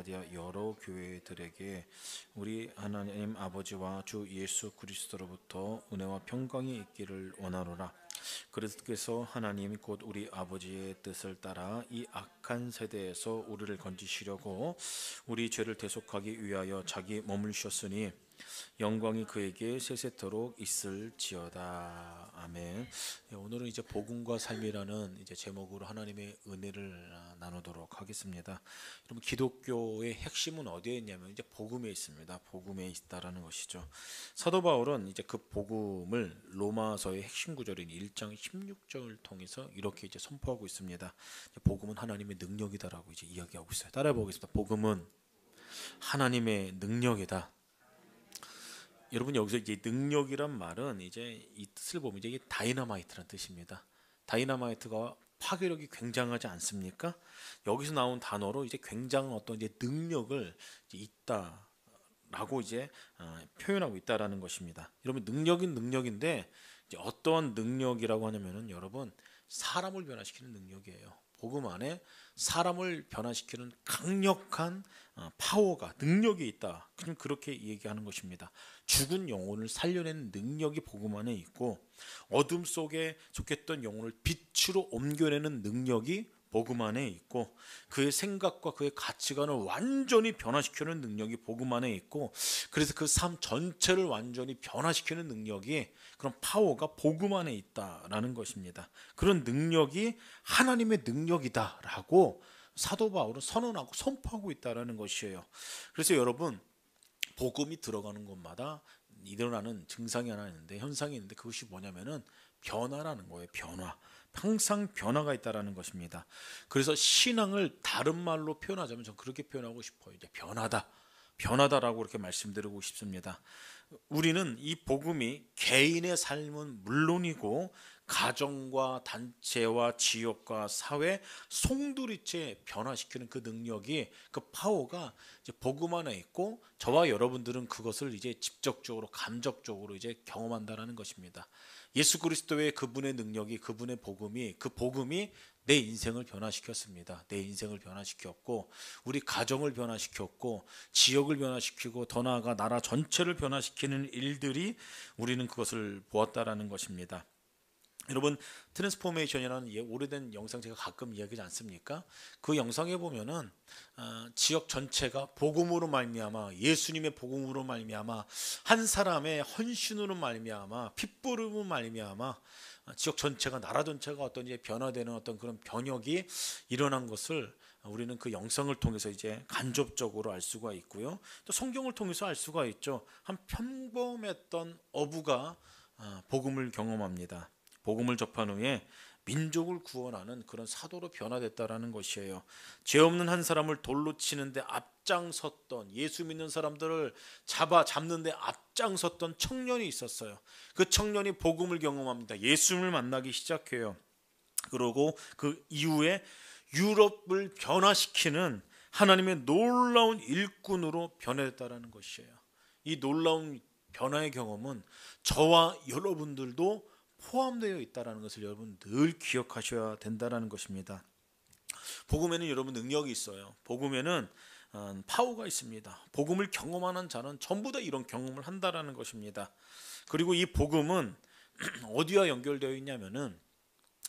비롯하여 여러 교회들에게 우리 하나님 아버지와 주 예수 그리스도로부터 은혜와 평강이 있기를 원하노라. 그래서 하나님 곧 우리 아버지의 뜻을 따라 이 악한 세대에서 우리를 건지시려고 우리 죄를 대속하기 위하여 자기 몸을 주셨으니 영광이 그에게 세세토록 있을지어다. 아멘. 오늘은 이제 복음과 삶이라는 이제 제목으로 하나님의 은혜를 나누도록 하겠습니다. 여러분, 기독교의 핵심은 어디에 있냐면 이제 복음에 있습니다. 복음에 있다라는 것이죠. 사도 바울은 이제 그 복음을 로마서의 핵심 구절인 1장 16절을 통해서 이렇게 이제 선포하고 있습니다. 복음은 하나님의 능력이다라고 이제 이야기하고 있어요. 따라해 보겠습니다. 복음은 하나님의 능력이다. 여러분, 여기서 이제 능력이란 말은 이제 이 뜻을 보면 이제 이게 다이너마이트라는 뜻입니다. 다이너마이트가 파괴력이 굉장하지 않습니까? 여기서 나온 단어로 이제 굉장한 어떤 이제 능력을 이제 있다라고 이제 표현하고 있다라는 것입니다. 여러분, 능력인 능력인데 이제 어떠한 능력이라고 하냐면은 여러분, 사람을 변화시키는 능력이에요. 복음 안에 사람을 변화시키는 강력한 파워가, 능력이 있다. 그냥 그렇게 얘기하는 것입니다. 죽은 영혼을 살려내는 능력이 복음 안에 있고, 어둠 속에 속했던 영혼을 빛으로 옮겨내는 능력이 복음 안에 있고, 그의 생각과 그의 가치관을 완전히 변화시키는 능력이 복음 안에 있고, 그래서 그 삶 전체를 완전히 변화시키는 능력이, 그런 파워가 복음 안에 있다라는 것입니다. 그런 능력이 하나님의 능력이다라고 사도 바울은 선언하고 선포하고 있다라는 것이에요. 그래서 여러분, 복음이 들어가는 곳마다 일어나는 증상이 하나 있는데, 현상이 있는데, 그것이 뭐냐면은 변화라는 거예요. 변화. 항상 변화가 있다라는 것입니다. 그래서 신앙을 다른 말로 표현하자면 저는 그렇게 표현하고 싶어요. 이제 변하다라고 이렇게 말씀드리고 싶습니다. 우리는 이 복음이 개인의 삶은 물론이고 가정과 단체와 지역과 사회 송두리째 변화시키는 그 능력이, 그 파워가 이제 복음 안에 있고, 저와 여러분들은 그것을 이제 직접적으로 감적적으로 이제 경험한다라는 것입니다. 예수 그리스도의 그분의 능력이, 그분의 복음이, 그 복음이 내 인생을 변화시켰습니다. 내 인생을 변화시켰고, 우리 가정을 변화시켰고, 지역을 변화시키고, 더 나아가 나라 전체를 변화시키는 일들이 우리는 그것을 보았다라는 것입니다. 여러분, 트랜스포메이션이라는 오래된 영상 제가 가끔 이야기하지 않습니까? 그 영상에 보면은 지역 전체가 복음으로 말미암아, 예수님의 복음으로 말미암아, 한 사람의 헌신으로 말미암아, 핏부름으로 말미암아 지역 전체가, 나라 전체가 어떤 이제 변화되는 어떤 그런 변혁이 일어난 것을 우리는 그 영상을 통해서 이제 간접적으로 알 수가 있고요. 또 성경을 통해서 알 수가 있죠. 한 평범했던 어부가 복음을 경험합니다. 복음을 접한 후에 민족을 구원하는 그런 사도로 변화됐다라는 것이에요. 죄 없는 한 사람을 돌로 치는데 앞장섰던, 예수 믿는 사람들을 잡는데 앞장섰던 청년이 있었어요. 그 청년이 복음을 경험합니다. 예수님을 만나기 시작해요. 그리고 그 이후에 유럽을 변화시키는 하나님의 놀라운 일꾼으로 변화됐다라는 것이에요. 이 놀라운 변화의 경험은 저와 여러분들도 포함되어 있다는 것을 여러분 늘 기억하셔야 된다는 것입니다. 복음에는 여러분 능력이 있어요. 복음에는 파워가 있습니다. 복음을 경험하는 자는 전부 다 이런 경험을 한다는 것입니다. 그리고 이 복음은 어디와 연결되어 있냐면은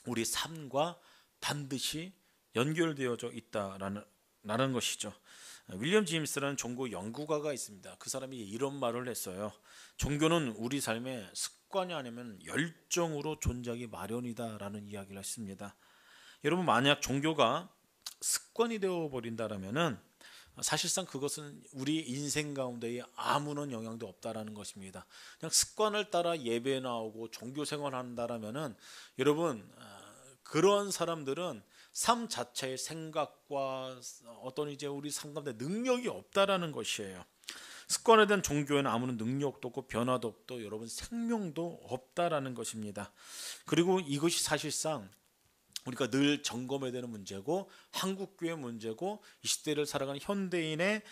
우리 삶과 반드시 연결되어져 있다라는 것이죠. 윌리엄 제임스라는 종교 연구가가 있습니다. 그 사람이 이런 말을 했어요. 종교는 우리 삶의 습관이 아니면 열정으로 존재하기 마련이다라는 이야기를 했습니다. 여러분, 만약 종교가 습관이 되어버린다라면은 사실상 그것은 우리 인생 가운데에 아무런 영향도 없다라는 것입니다. 그냥 습관을 따라 예배 나오고 종교 생활한다라면은 여러분, 그러한 사람들은 삶 자체의 생각과 어떤 이제 우리 삶 가운데 능력이 없다라는 것이에요. 습관에 대한 종교에는 아무런 능력도 없고 변화도 없고 여러분 생명도 없다라는 것입니다. 그리고 이것이 사실상 우리가 늘 점검해야 되는 문제고, 한국교회 문제고, 이 시대를 살아가는 현대인의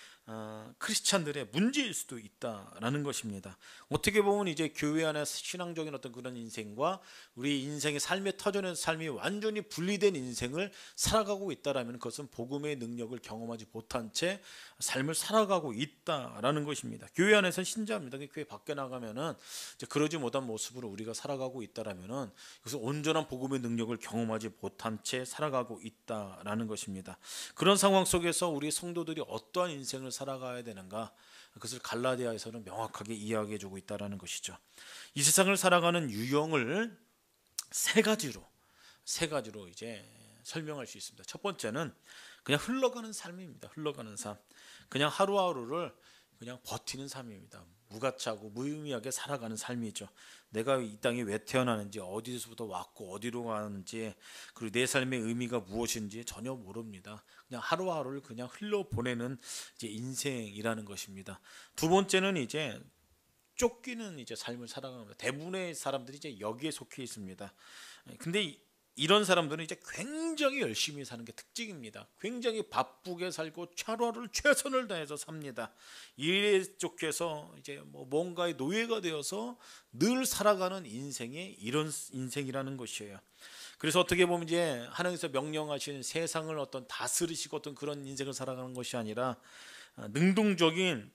크리스찬들의 문제일 수도 있다라는 것입니다. 어떻게 보면 이제 교회 안에서 신앙적인 어떤 그런 인생과 우리 인생의 삶의 터전의 삶이 완전히 분리된 인생을 살아가고 있다라면 그것은 복음의 능력을 경험하지 못한 채 삶을 살아가고 있다라는 것입니다. 교회 안에서 신자입니다. 교회 밖에 나가면은 이제 그러지 못한 모습으로 우리가 살아가고 있다라면은 그것은 온전한 복음의 능력을 경험하지 못한 채 살아가고 있다라는 것입니다. 그런 상황 속에서 우리 성도들이 어떠한 인생을 살아가야 되는가, 그것을 갈라디아에서는 명확하게 이야기해 주고 있다는 것이죠. 이 세상을 살아가는 유형을 세 가지로 이제 설명할 수 있습니다. 첫 번째는 그냥 흘러가는 삶입니다. 흘러가는 삶, 그냥 하루하루를 그냥 버티는 삶입니다. 무가치하고 무의미하게 살아가는 삶이죠. 내가 이 땅에 왜 태어나는지, 어디서부터 왔고 어디로 가는지, 그리고 내 삶의 의미가 무엇인지 전혀 모릅니다. 그냥 하루하루를 그냥 흘려보내는 이제 인생이라는 것입니다. 두 번째는 이제 쫓기는 이제 삶을 살아갑니다. 대부분의 사람들이 이제 여기에 속해 있습니다. 근데 이런 사람들은 이제 굉장히 열심히 사는 게 특징입니다. 굉장히 바쁘게 살고 하루하루를 최선을 다해서 삽니다. 일에 쫓겨서 이제 뭐 뭔가의 노예가 되어서 늘 살아가는 인생이 이런 인생이라는 것이에요. 그래서 어떻게 보면 이제 하나님께서 명령하신 세상을 어떤 다스리시고 어떤 그런 인생을 살아가는 것이 아니라 능동적인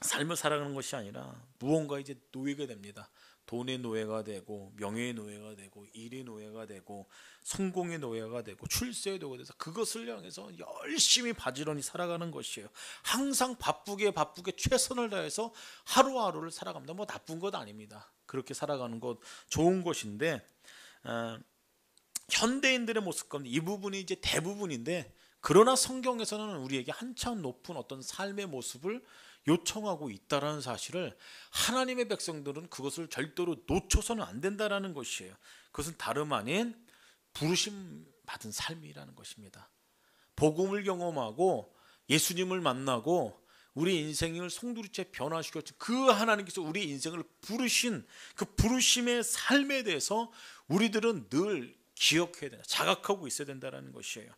삶을 살아가는 것이 아니라 무언가 이제 노예가 됩니다. 돈의 노예가 되고 명예의 노예가 되고 일의 노예가 되고 성공의 노예가 되고 출세의 노예가 돼서 그것을 향해서 열심히 바지런히 살아가는 것이에요. 항상 바쁘게 최선을 다해서 하루하루를 살아갑니다. 뭐 나쁜 것 아닙니다. 그렇게 살아가는 것 좋은 것인데 현대인들의 모습 가운데 이 부분이 이제 대부분인데, 그러나 성경에서는 우리에게 한참 높은 어떤 삶의 모습을 요청하고 있다라는 사실을 하나님의 백성들은 그것을 절대로 놓쳐서는 안 된다라는 것이에요. 그것은 다름 아닌 부르심 받은 삶이라는 것입니다. 복음을 경험하고 예수님을 만나고 우리 인생을 송두리째 변화시켰죠. 그 하나님께서 우리 인생을 부르신 그 부르심의 삶에 대해서 우리들은 늘 기억해야 된다, 자각하고 있어야 된다는 것이에요.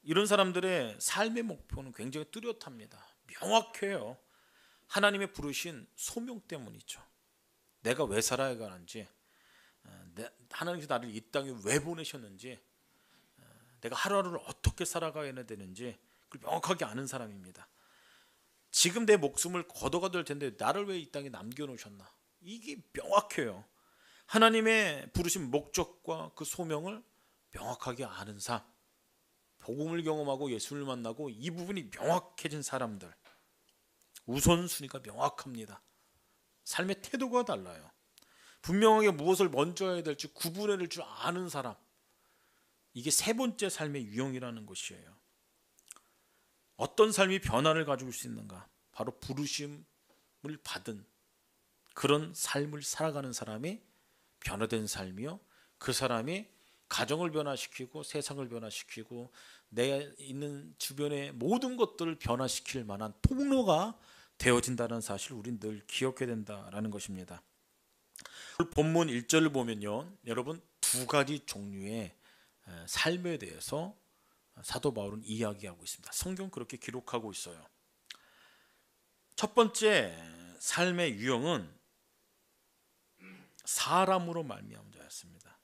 이런 사람들의 삶의 목표는 굉장히 뚜렷합니다. 명확해요. 하나님의 부르신 소명 때문이죠. 내가 왜 살아야 하는지, 하나님께서 나를 이 땅에 왜 보내셨는지, 내가 하루하루를 어떻게 살아가야 되는지 그걸 명확하게 아는 사람입니다. 지금 내 목숨을 걷어가 될 텐데 나를 왜 이 땅에 남겨놓으셨나, 이게 명확해요. 하나님의 부르신 목적과 그 소명을 명확하게 아는 삶, 복음을 경험하고 예수를 만나고 이 부분이 명확해진 사람들, 우선순위가 명확합니다. 삶의 태도가 달라요. 분명하게 무엇을 먼저 해야 될지 구분해낼 줄 아는 사람, 이게 세 번째 삶의 유형이라는 것이에요. 어떤 삶이 변화를 가져올 수 있는가? 바로 부르심을 받은 그런 삶을 살아가는 사람이 변화된 삶이요, 그 사람이 가정을 변화시키고 세상을 변화시키고 내 있는 주변의 모든 것들을 변화시킬 만한 통로가 되어진다는 사실을 우리는 늘 기억해야 된다는 것입니다. 본문 1절을 보면요, 여러분 두 가지 종류의 삶에 대해서 사도 바울은 이야기하고 있습니다. 성경 그렇게 기록하고 있어요. 첫 번째 삶의 유형은 사람으로 말미암은 자였습니다.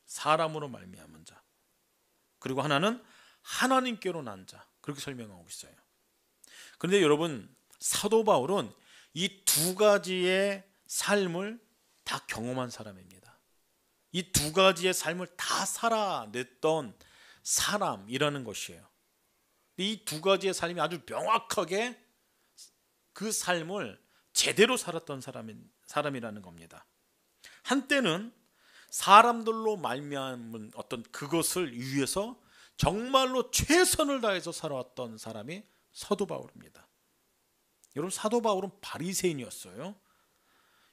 사람으로 말미암은 자. 그리고 하나는 하나님께로 난 자. 그렇게 설명하고 있어요. 그런데 여러분, 사도 바울은 이 두 가지의 삶을 다 경험한 사람입니다. 이 두 가지의 삶을 다 살아냈던 사람이라는 것이에요. 이 두 가지의 삶이 아주 명확하게 그 삶을 제대로 살았던 사람이라는 겁니다. 한때는 사람들로 말미암은 어떤 그것을 위해서 정말로 최선을 다해서 살아왔던 사람이 사도 바울입니다. 여러분, 사도 바울은 바리새인이었어요.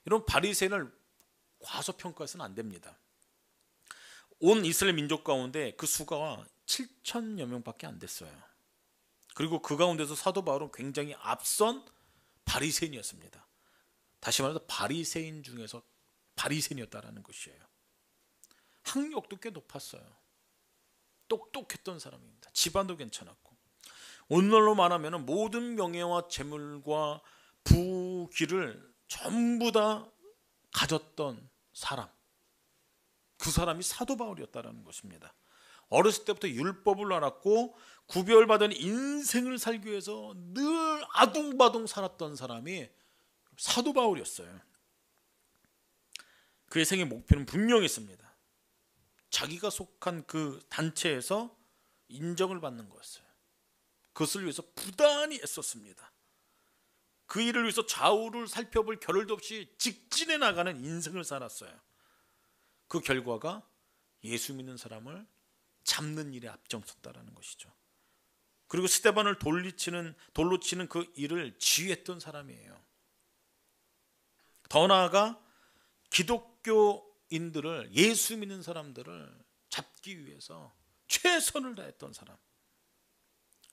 여러분, 바리새인을 과소평가해서는 안 됩니다. 온 이스라엘 민족 가운데 그 수가 7천여 명밖에 안 됐어요. 그리고 그 가운데서 사도 바울은 굉장히 앞선 바리새인이었습니다. 다시 말해서 바리새인 중에서 바리새인이었다라는 것이에요. 학력도 꽤 높았어요. 똑똑했던 사람입니다. 집안도 괜찮았고, 오늘날로 말하면 모든 명예와 재물과 부귀를 전부 다 가졌던 사람, 그 사람이 사도 바울이었다는 것입니다. 어렸을 때부터 율법을 알았고 구별받은 인생을 살기 위해서 늘 아둥바둥 살았던 사람이 사도 바울이었어요. 그의 생의 목표는 분명했습니다. 자기가 속한 그 단체에서 인정을 받는 거였어요. 그것을 위해서 부단히 애썼습니다. 그 일을 위해서 좌우를 살펴볼 겨를도 없이 직진해 나가는 인생을 살았어요. 그 결과가 예수 믿는 사람을 잡는 일에 앞장섰다라는 것이죠. 그리고 스데반을 돌로 치는 그 일을 지휘했던 사람이에요. 더 나아가 기독교인들을, 예수 믿는 사람들을 잡기 위해서 최선을 다했던 사람.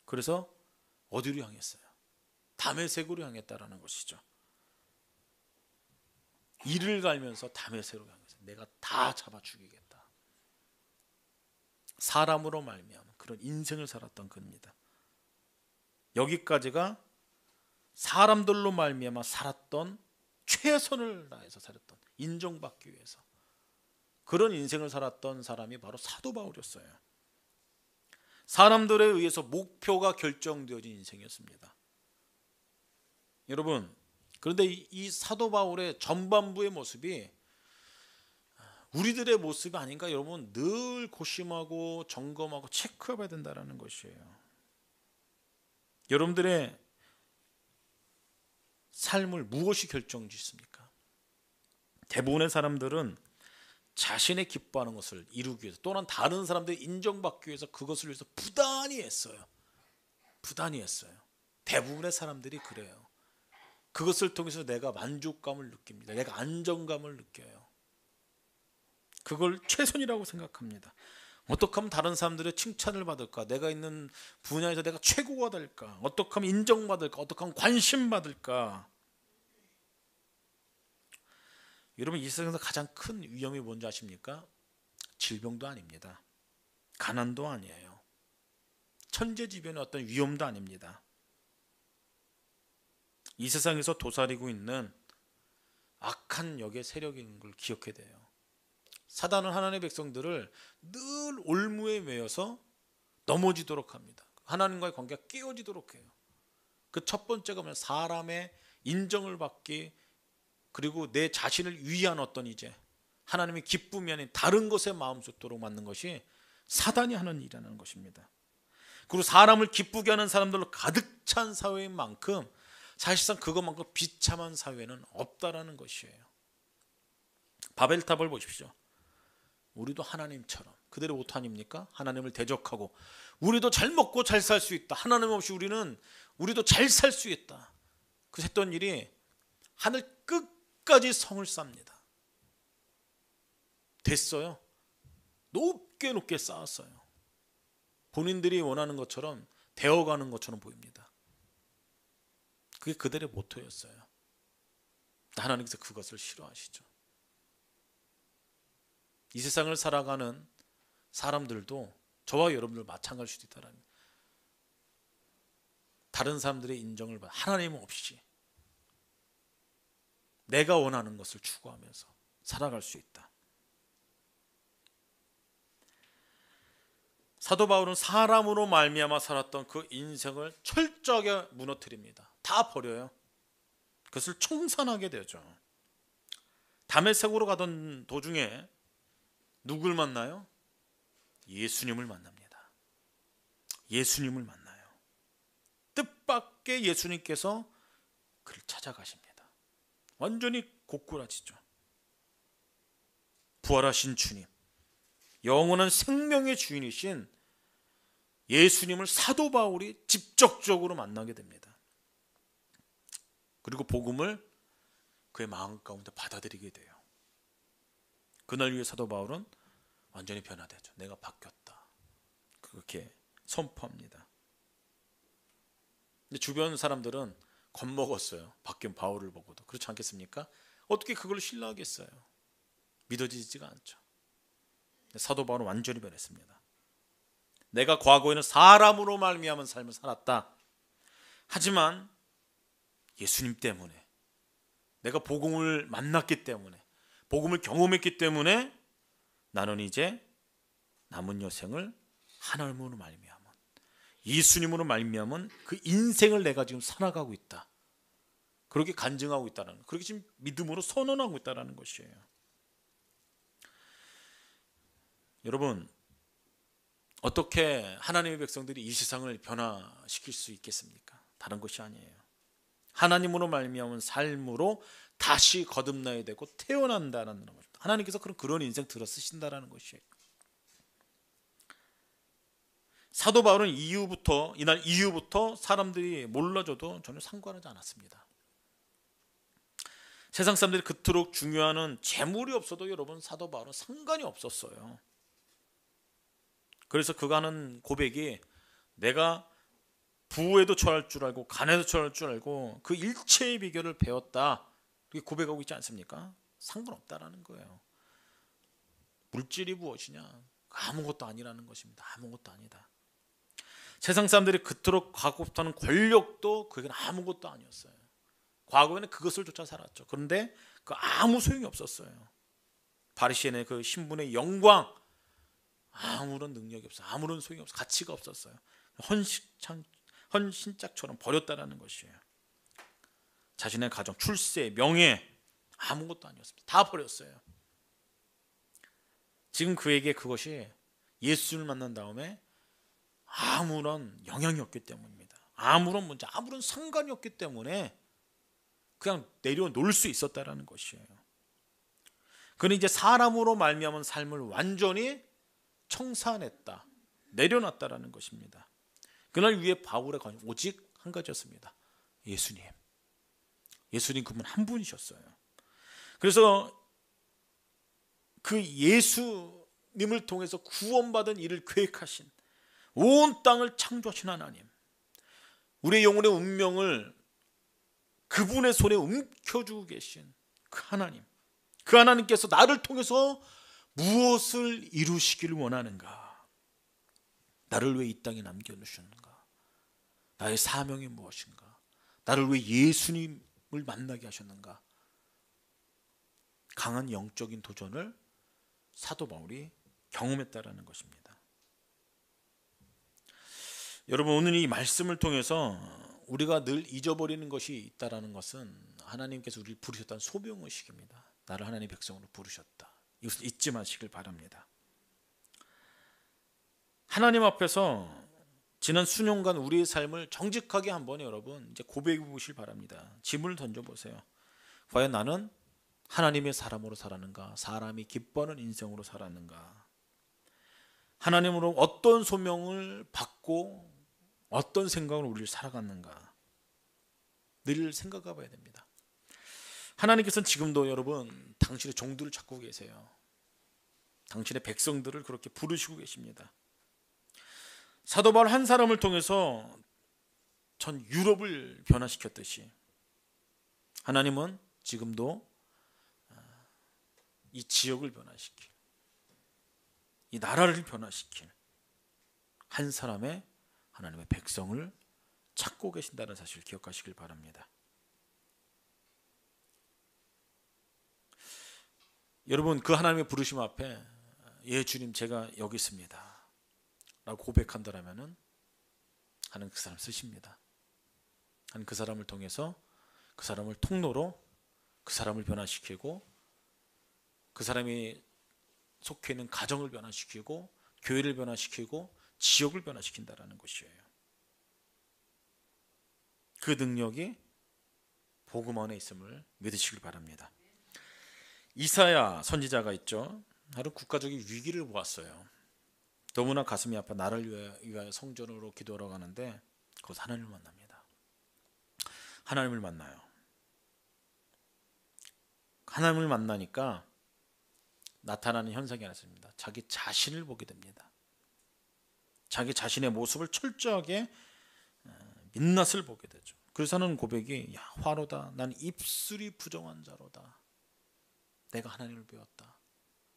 그래서 어디로 향했어요? 다메섹으로 향했다라는 것이죠. 이를 갈면서 다메섹으로 향했어요. 내가 다 잡아 죽이겠다. 사람으로 말미암아 그런 인생을 살았던 그입니다. 여기까지가 사람들로 말미암아 살았던, 최선을 다해서 살았던, 인정받기 위해서 그런 인생을 살았던 사람이 바로 사도 바울이었어요. 사람들에 의해서 목표가 결정되어진 인생이었습니다. 여러분, 그런데 이 사도 바울의 전반부의 모습이 우리들의 모습이 아닌가? 여러분, 늘 고심하고 점검하고 체크해봐야 된다는 것이에요. 여러분들의 삶을 무엇이 결정짓습니까? 대부분의 사람들은 자신의 기뻐하는 것을 이루기 위해서, 또는 다른 사람들이 인정받기 위해서 그것을 위해서 부단히 했어요. 부단히 했어요. 대부분의 사람들이 그래요. 그것을 통해서 내가 만족감을 느낍니다. 내가 안정감을 느껴요. 그걸 최선이라고 생각합니다. 어떻게 하면 다른 사람들의 칭찬을 받을까? 내가 있는 분야에서 내가 최고가 될까? 어떻게 하면 인정받을까? 어떻게 하면 관심받을까? 여러분, 이 세상에서 가장 큰 위험이 뭔지 아십니까? 질병도 아닙니다. 가난도 아니에요. 천재지변의 어떤 위험도 아닙니다. 이 세상에서 도사리고 있는 악한 역의 세력인 걸 기억해야 돼요. 사단은 하나님의 백성들을 늘 올무에 매여서 넘어지도록 합니다. 하나님과의 관계가 깨어지도록 해요. 그 첫 번째가 뭐냐? 사람의 인정을 받기, 그리고 내 자신을 위한 어떤 이제 하나님의 기쁨이 아닌 다른 것에 마음 쏟도록 만든 것이 사단이 하는 일이라는 것입니다. 그리고 사람을 기쁘게 하는 사람들로 가득 찬 사회인 만큼 사실상 그것만큼 비참한 사회는 없다라는 것이에요. 바벨탑을 보십시오. 우리도 하나님처럼, 그대로 오토 아닙니까? 하나님을 대적하고 우리도 잘 먹고 잘 살 수 있다. 하나님 없이 우리도 잘 살 수 있다. 그 했던 일이 하늘 끝까지 성을 쌓습니다. 됐어요. 높게 높게 쌓았어요. 본인들이 원하는 것처럼 되어가는 것처럼 보입니다. 그게 그들의 모토였어요. 하나님께서 그것을 싫어하시죠. 이 세상을 살아가는 사람들도 저와 여러분들 마찬가지일 수도 있다라는, 다른 사람들의 인정을 받아 하나님 없이 내가 원하는 것을 추구하면서 살아갈 수 있다. 사도 바울은 사람으로 말미암아 살았던 그 인생을 철저하게 무너뜨립니다. 다 버려요. 그것을 청산하게 되죠. 다메섹으로 가던 도중에 누굴 만나요? 예수님을 만납니다. 예수님을 만나요. 뜻밖의 예수님께서 그를 찾아가십니다. 완전히 고꾸라지죠. 부활하신 주님, 영원한 생명의 주인이신 예수님을 사도 바울이 직접적으로 만나게 됩니다. 그리고 복음을 그의 마음 가운데 받아들이게 돼요. 그날 위해 사도 바울은 완전히 변화되죠. 내가 바뀌었다. 그렇게 선포합니다. 근데 주변 사람들은 겁먹었어요. 바뀐 바울을 보고도. 그렇지 않겠습니까? 어떻게 그걸 신뢰하겠어요? 믿어지지가 않죠. 사도 바울은 완전히 변했습니다. 내가 과거에는 사람으로 말미암은 삶을 살았다. 하지만 예수님 때문에, 내가 복음을 만났기 때문에, 복음을 경험했기 때문에 나는 이제 남은 여생을 하나님으로 말미암은, 예수님으로 말미암은 그 인생을 내가 지금 살아가고 있다. 그렇게 간증하고 있다는, 그렇게 지금 믿음으로 선언하고 있다는 것이에요. 여러분, 어떻게 하나님의 백성들이 이 세상을 변화시킬 수 있겠습니까? 다른 것이 아니에요. 하나님으로 말미암은 삶으로 다시 거듭나야 되고 태어난다는 것입니다. 하나님께서 그런 인생 들어 쓰신다라는 것이에요. 사도 바울은 이날 이후부터 사람들이 몰라줘도 전혀 상관하지 않았습니다. 세상 사람들이 그토록 중요한 재물이 없어도 여러분, 사도 바울은 상관이 없었어요. 그래서 그가 하는 고백이, 내가 부에도 처할 줄 알고 간에도 처할 줄 알고 그 일체의 비결을 배웠다, 그렇게 고백하고 있지 않습니까? 상관없다라는 거예요. 물질이 무엇이냐? 아무것도 아니라는 것입니다. 아무것도 아니다. 세상 사람들이 그토록 갖고 싶다는 권력도 그게 아무것도 아니었어요. 과거에는 그것을 쫓아 살았죠. 그런데 그 아무 소용이 없었어요. 바리새인의 그 신분의 영광, 아무런 능력이 없어, 아무런 소용이 없어, 가치가 없었어요. 헌신짝처럼 버렸다라는 것이에요. 자신의 가정, 출세, 명예, 아무것도 아니었습니다. 다 버렸어요. 지금 그에게 그것이 예수를 만난 다음에 아무런 영향이 없기 때문입니다. 아무런 문제, 아무런 상관이 없기 때문에 그냥 내려놓을 수 있었다라는 것이에요. 그는 이제 사람으로 말미암은 삶을 완전히 청산했다, 내려놨다라는 것입니다. 그날 위에 바울의 관심 오직 한 가지였습니다. 예수님. 예수님 그분 한 분이셨어요. 그래서 그 예수님을 통해서 구원받은 이를 계획하신, 온 땅을 창조하신 하나님, 우리의 영혼의 운명을 그분의 손에 움켜쥐고 계신 그 하나님, 그 하나님께서 나를 통해서 무엇을 이루시기를 원하는가? 나를 왜 이 땅에 남겨놓으셨는가? 나의 사명이 무엇인가? 나를 왜 예수님을 만나게 하셨는가? 강한 영적인 도전을 사도 바울이 경험했다라는 것입니다. 여러분, 오늘 이 말씀을 통해서 우리가 늘 잊어버리는 것이 있다라는 것은, 하나님께서 우리를 부르셨다는 소명의식입니다. 나를 하나님의 백성으로 부르셨다. 이것을 잊지 마시길 바랍니다. 하나님 앞에서 지난 수년간 우리의 삶을 정직하게 한번 여러분 이제 고백해 보시길 바랍니다. 짐을 던져보세요. 과연 나는 하나님의 사람으로 살았는가? 사람이 기뻐하는 인생으로 살았는가? 하나님으로 어떤 소명을 받고 어떤 생각으로 우리를 살아갔는가? 늘 생각해 봐야 됩니다. 하나님께서는 지금도 여러분 당신의 종들을 찾고 계세요. 당신의 백성들을 그렇게 부르시고 계십니다. 사도 바울 한 사람을 통해서 전 유럽을 변화시켰듯이 하나님은 지금도 이 지역을 변화시킬, 이 나라를 변화시킬 한 사람의 하나님의 백성을 찾고 계신다는 사실을 기억하시길 바랍니다. 여러분, 그 하나님의 부르심 앞에 예 주님 제가 여기 있습니다 라고 고백한다면 하나님 그 사람 쓰십니다. 하나님 그 사람을 통해서, 그 사람을 통로로 그 사람을 변화시키고, 그 사람이 속해 있는 가정을 변화시키고, 교회를 변화시키고, 지역을 변화시킨다는 것이에요. 그 능력이 복음 안에 있음을 믿으시길 바랍니다. 이사야 선지자가 있죠. 하루 국가적인 위기를 보았어요. 너무나 가슴이 아파 나를 위하여 성전으로 기도하러 가는데 거기서 하나님을 만납니다. 하나님을 만나요. 하나님을 만나니까 나타나는 현상이 하나 있습니다. 자기 자신을 보게 됩니다. 자기 자신의 모습을 철저하게 민낯을 보게 되죠. 그래서 하는 고백이, 야, 화로다. 난 입술이 부정한 자로다. 내가 하나님을 배웠다.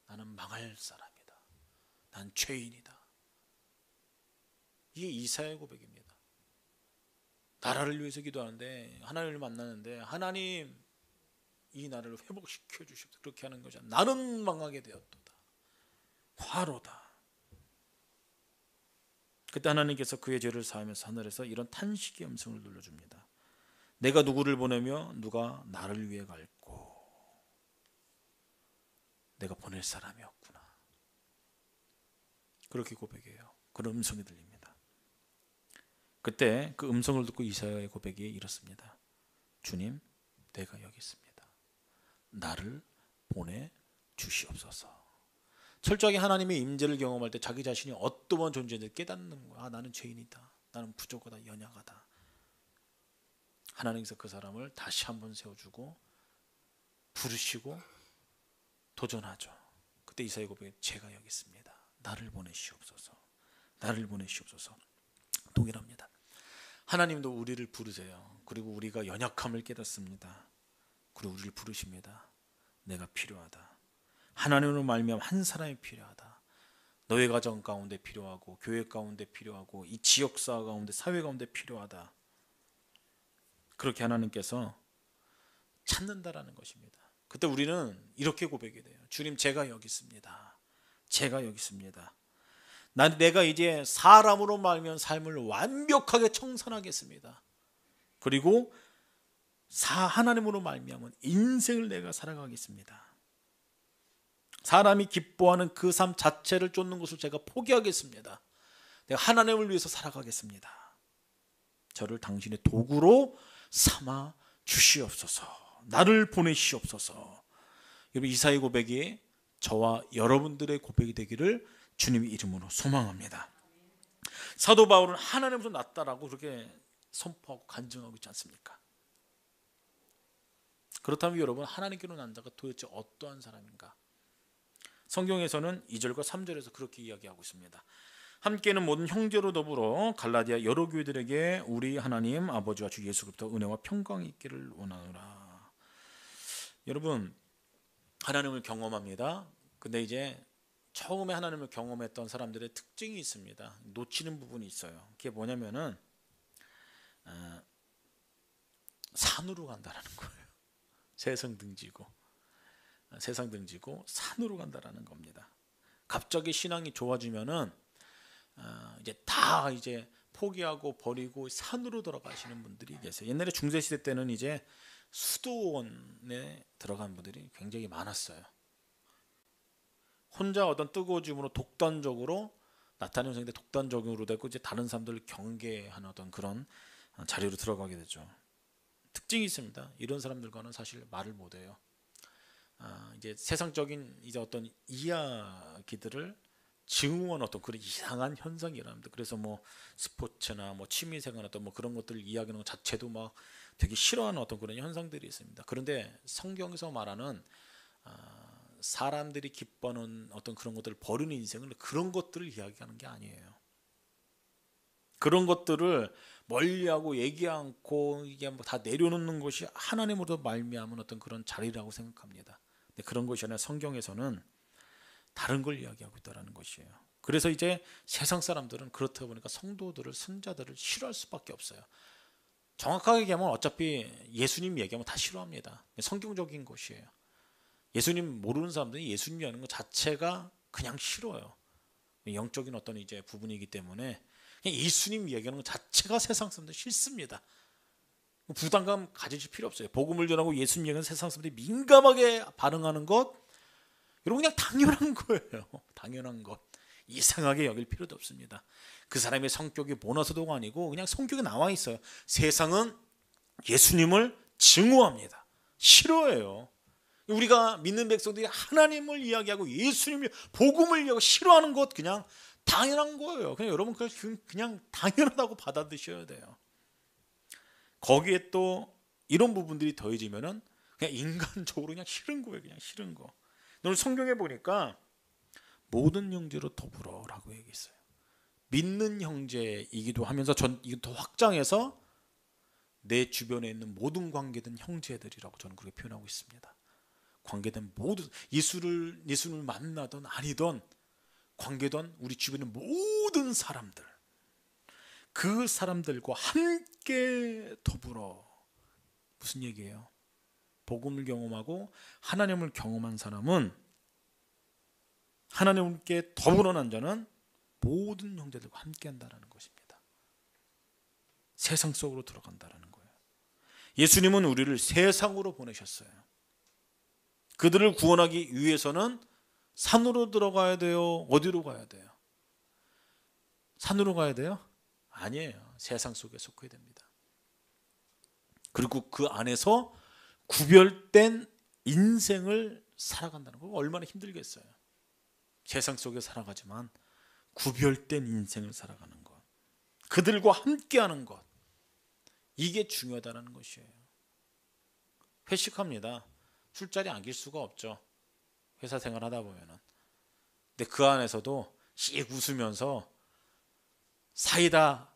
나는 망할 사람이다. 난 죄인이다. 이게 이사야의 고백입니다. 나라를 위해서 기도하는데, 하나님을 만나는데, 하나님 이 나라를 회복시켜 주십시오. 그렇게 하는 거죠. 나는 망하게 되었도다. 화로다. 그때 하나님께서 그의 죄를 사하면서 하늘에서 이런 탄식의 음성을 눌러줍니다. 내가 누구를 보내며 누가 나를 위해 갈고, 내가 보낼 사람이 없구나. 그렇게 고백해요. 그런 음성이 들립니다. 그때 그 음성을 듣고 이사야의 고백이 이렇습니다. 주님, 내가 여기 있습니다. 나를 보내 주시옵소서. 철저하게 하나님의 임재를 경험할 때 자기 자신이 어떠한 존재인지 깨닫는 거야. 나는 죄인이다. 나는 부족하다. 연약하다. 하나님께서 그 사람을 다시 한번 세워주고 부르시고 도전하죠. 그때 이사야 고백에 제가 여기 있습니다. 나를 보내시옵소서. 나를 보내시옵소서. 동일합니다. 하나님도 우리를 부르세요. 그리고 우리가 연약함을 깨닫습니다. 그리고 우리를 부르십니다. 내가 필요하다. 하나님으로 말미암아 한 사람이 필요하다. 너의 가정 가운데 필요하고, 교회 가운데 필요하고, 이 지역사 가운데, 사회 가운데 필요하다. 그렇게 하나님께서 찾는다라는 것입니다. 그때 우리는 이렇게 고백이 돼요. 주님, 제가 여기 있습니다. 제가 여기 있습니다. 내가 이제 사람으로 말미암은 삶을 완벽하게 청산하겠습니다. 그리고 하나님으로 말미암은 인생을 내가 살아가겠습니다. 사람이 기뻐하는 그 삶 자체를 쫓는 것을 제가 포기하겠습니다. 내가 하나님을 위해서 살아가겠습니다. 저를 당신의 도구로 삼아 주시옵소서. 나를 보내시옵소서. 여러분, 이사야의 고백이 저와 여러분들의 고백이 되기를 주님의 이름으로 소망합니다. 사도 바울은 하나님으로부터 났다라고 그렇게 선포하고 간증하고 있지 않습니까? 그렇다면 여러분, 하나님께로 난 자가 도대체 어떠한 사람인가? 성경에서는 2절과 3절에서 그렇게 이야기하고 있습니다. 함께는 모든 형제로 더불어 갈라디아 여러 교회들에게 우리 하나님 아버지와 주 예수 그리스도 은혜와 평강이 있기를 원하노라. 여러분, 하나님을 경험합니다. 근데 이제 처음에 하나님을 경험했던 사람들의 특징이 있습니다. 놓치는 부분이 있어요. 그게 뭐냐면은 산으로 간다라는 거예요. 세상 등지고 산으로 간다라는 겁니다. 갑자기 신앙이 좋아지면은 이제 다 포기하고 버리고 산으로 들어가시는 분들이 계세요. 옛날에 중세 시대 때는 이제 수도원에 들어간 분들이 굉장히 많았어요. 혼자 어떤 뜨거워짐으로 독단적으로 나타나는 형상인데 독단적으로 되고 이제 다른 사람들을 경계하는 어떤 그런 자리로 들어가게 되죠. 특징이 있습니다. 이런 사람들과는 사실 말을 못해요. 이제 세상적인 이제 어떤 이야기들을 증오하는 어떤 그런 이상한 현상이랍니다. 그래서 뭐 스포츠나 뭐 취미생활 어떤 뭐 그런 것들을 이야기하는 것 자체도 막 되게 싫어하는 어떤 그런 현상들이 있습니다. 그런데 성경에서 말하는 사람들이 기뻐하는 어떤 그런 것들을 버리는 인생은 그런 것들을 이야기하는 게 아니에요. 그런 것들을 멀리하고 얘기 않고 이게 뭐 다 내려놓는 것이 하나님으로 말미암은 어떤 그런 자리라고 생각합니다. 근데 그런 것이 아니라 성경에서는 다른 걸 이야기하고 있다는 것이에요. 그래서 이제 세상 사람들은 그렇다 보니까 성도들을, 선자들을 싫어할 수밖에 없어요. 정확하게 얘기하면 어차피 예수님 얘기하면 다 싫어합니다. 성경적인 것이에요. 예수님 모르는 사람들이 예수님이라는 것 자체가 그냥 싫어요. 영적인 어떤 이제 부분이기 때문에 그냥 예수님 얘기하는 것 자체가 세상 사람들 싫습니다. 부담감 가지실 필요 없어요. 복음을 전하고 예수님 얘기하는 세상 사람들이 민감하게 반응하는 것, 여러분 그냥 당연한 거예요. 당연한 것. 이상하게 여길 필요도 없습니다. 그 사람의 성격이 모나서도가 아니고 그냥 성격에 나와 있어요. 세상은 예수님을 증오합니다. 싫어해요. 우리가 믿는 백성들이 하나님을 이야기하고 예수님을 복음을 이야기하고 싫어하는 것 그냥 당연한 거예요. 그냥 여러분 그냥 당연하다고 받아들이셔야 돼요. 거기에 또 이런 부분들이 더해지면은 그냥 인간적으로 그냥 싫은 거예요. 그냥 싫은 거. 오늘 성경에 보니까 모든 형제로 더불어라고 얘기했어요. 믿는 형제이기도 하면서 이거 더 확장해서 내 주변에 있는 모든 관계된 형제들이라고 저는 그렇게 표현하고 있습니다. 관계된 모든 예수를 만나던 아니던 관계던 우리 주변의 모든 사람들, 그 사람들과 함께 더불어. 무슨 얘기예요? 복음을 경험하고 하나님을 경험한 사람은, 하나님께 더불어 난 자는 모든 형제들과 함께 한다는 것입니다. 세상 속으로 들어간다는 거예요. 예수님은 우리를 세상으로 보내셨어요. 그들을 구원하기 위해서는 산으로 들어가야 돼요? 어디로 가야 돼요? 산으로 가야 돼요? 아니에요. 세상 속에 속해야 됩니다. 그리고 그 안에서 구별된 인생을 살아간다는 거 얼마나 힘들겠어요. 세상 속에 살아가지만 구별된 인생을 살아가는 것, 그들과 함께하는 것, 이게 중요하다는 것이에요. 회식합니다. 술자리 안길 수가 없죠. 회사 생활하다 보면은. 근데 그 안에서도 씩 웃으면서 사이다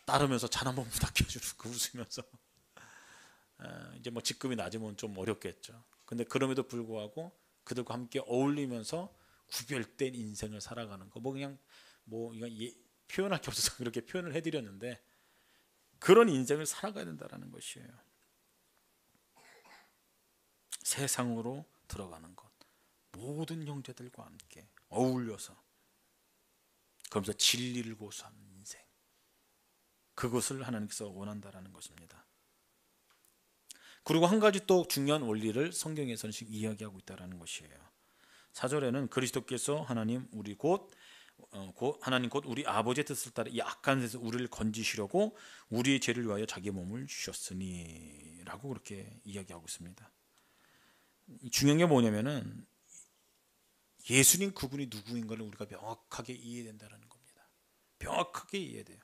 따르면서 잔 한 번 부탁해주는 그 웃으면서 이제 뭐 직급이 낮으면 좀 어렵겠죠. 근데 그럼에도 불구하고 그들과 함께 어울리면서 구별된 인생을 살아가는 거. 뭐 그냥 뭐 이건 표현할 게 없어서 그렇게 표현을 해드렸는데 그런 인생을 살아가야 된다는 것이에요. 세상으로 들어가는 것, 모든 형제들과 함께 어울려서, 그러면서 진리를 고수하는 인생, 그것을 하나님께서 원한다라는 것입니다. 그리고 한 가지 또 중요한 원리를 성경에서는 지금 이야기하고 있다는 것이에요. 4절에는 그리스도께서 하나님 곧 우리 아버지의 뜻을 따라 이 악한 데서 우리를 건지시려고 우리의 죄를 위하여 자기 몸을 주셨으니 라고 그렇게 이야기하고 있습니다. 중요한 게 뭐냐면은 예수님 그분이 누구인가를 우리가 명확하게 이해된다는 겁니다. 명확하게 이해돼요.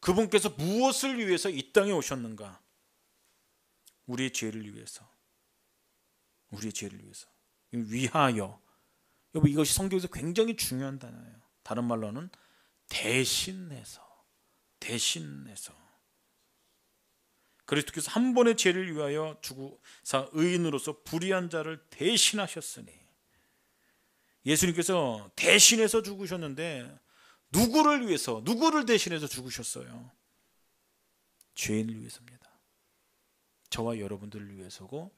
그분께서 무엇을 위해서 이 땅에 오셨는가? 우리의 죄를 위해서. 우리의 죄를 위해서. 위하여. 여러분, 이것이 성경에서 굉장히 중요한 단어예요. 다른 말로는 대신해서. 그리스도께서 한 번의 죄를 위하여 죽으사 의인으로서 불의한 자를 대신하셨으니, 예수님께서 대신해서 죽으셨는데 누구를 위해서, 누구를 대신해서 죽으셨어요? 죄인을 위해서입니다. 저와 여러분들을 위해서고,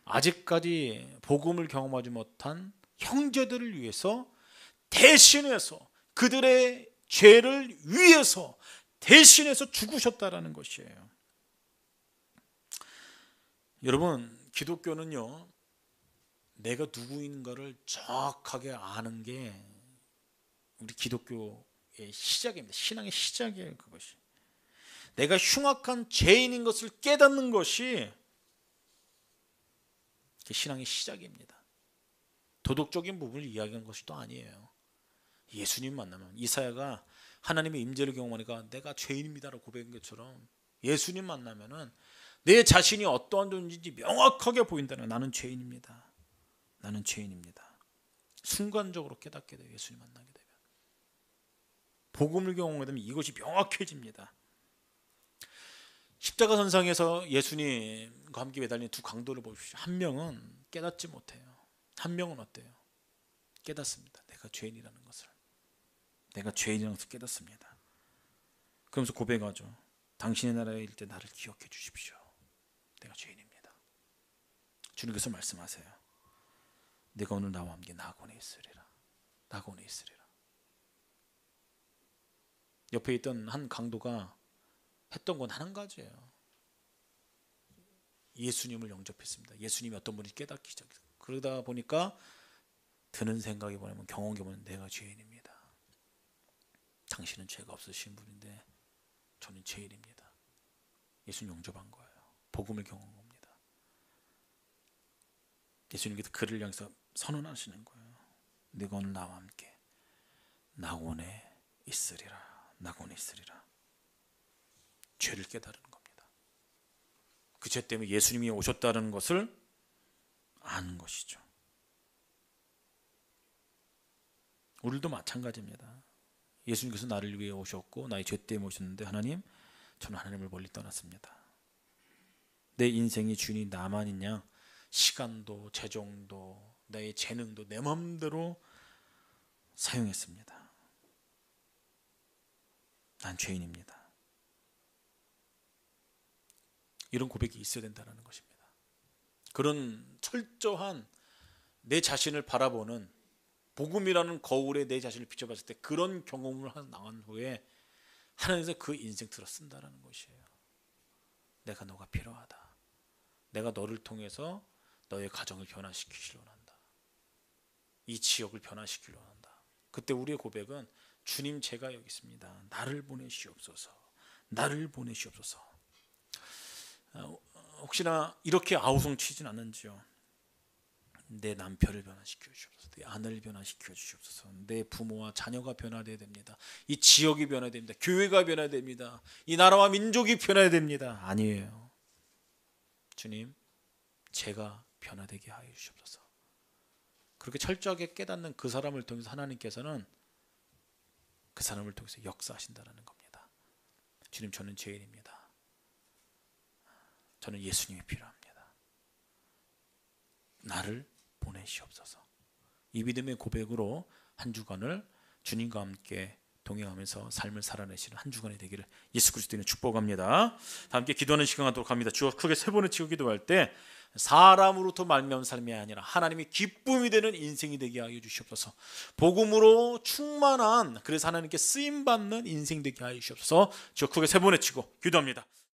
아직까지 복음을 경험하지 못한 형제들을 위해서 대신해서, 그들의 죄를 위해서 대신해서 죽으셨다라는 것이에요. 여러분, 기독교는요, 내가 누구인가를 정확하게 아는 게 우리 기독교의 시작입니다. 신앙의 시작이에요. 그것이 내가 흉악한 죄인인 것을 깨닫는 것이 신앙의 시작입니다. 도덕적인 부분을 이야기하는 것이 또 아니에요. 예수님 만나면, 이사야가 하나님의 임재를 경험하니까 내가 죄인입니다라고 고백한 것처럼, 예수님 만나면은 내 자신이 어떠한 존재인지 명확하게 보인다는, 나는 죄인입니다. 나는 죄인입니다. 순간적으로 깨닫게 돼요. 예수님 만나게 되면. 복음을 경험하게 되면 이것이 명확해집니다. 십자가 선상에서 예수님과 함께 매달린 두 강도를 보십시오. 한 명은 깨닫지 못해요. 한 명은 어때요? 깨닫습니다. 내가 죄인이라는 것을. 내가 죄인이라는 것을 깨닫습니다. 그러면서 고백하죠. 당신의 나라에 일 때 나를 기억해 주십시오. 내가 죄인입니다. 주님께서 말씀하세요. 내가 오늘 나와 함께 낙원에 있으리라. 낙원에 있으리라. 옆에 있던 한 강도가 했던 건 한 가지예요. 예수님을 영접했습니다. 예수님이 어떤 분인지 깨닫기 시작했어요. 그러다 보니까 드는 생각이 뭐냐면, 경험이 뭐냐면, 내가 죄인입니다. 당신은 죄가 없으신 분인데 저는 죄인입니다. 예수님 영접한 거예요. 복음을 경험한 겁니다. 예수님께서 그를 향해서 선언하시는 거예요. 네가 오늘 나와 함께 낙원에 있으리라. 낙원에 있으리라. 죄를 깨달은 겁니다. 그 죄 때문에 예수님이 오셨다는 것을 아는 것이죠. 우리도 마찬가지입니다. 예수님께서 나를 위해 오셨고 나의 죄 때문에 오셨는데, 하나님, 저는 하나님을 멀리 떠났습니다. 내 인생의 주인이 나만 있냐? 시간도 재정도 내 재능도 내 마음대로 사용했습니다. 난 죄인입니다. 이런 고백이 있어야 된다는 것입니다. 그런 철저한 내 자신을 바라보는 복음이라는 거울에 내 자신을 비춰봤을 때 그런 경험을 나간 후에 하나님께서 그 인생틀어 쓴다는 것이에요. 내가 너가 필요하다. 내가 너를 통해서 너의 가정을 변화시키기를 원한다. 이 지역을 비변화시키기를 원한다. 그때 우리의 고백은 주님 제가 여기 있습니다. 나를 보내시옵소서. 나를 보내시옵소서. 혹시나 이렇게 아우성 치진 않는지요. 내 남편을 변화시켜 주시옵소서. 내 아내를 변화시켜 주시옵소서. 내 부모와 자녀가 변화되어야 됩니다. 이 지역이 변화해야 됩니다. 교회가 변화해야 됩니다. 이 나라와 민족이 변화해야 됩니다. 아니에요. 주님, 제가 변화되게 하여 주시옵소서. 그렇게 철저하게 깨닫는 그 사람을 통해서 하나님께서는 그 사람을 통해서 역사하신다는 겁니다. 주님, 저는 죄인입니다. 저는 예수님이 필요합니다. 나를 보내시옵소서. 이 믿음의 고백으로 한 주간을 주님과 함께 동행하면서 삶을 살아내시는 한 주간이 되기를 예수 그리스도의 축복합니다. 다 함께 기도하는 시간 갖도록 합니다. 주여 크게 세 번을 치고 기도할 때 사람으로부터 말미암은 삶이 아니라 하나님의 기쁨이 되는 인생이 되게 하여 주시옵소서. 복음으로 충만한, 그래서 하나님께 쓰임 받는 인생 되게 하여 주시옵소서. 주여 크게 세 번을 치고 기도합니다.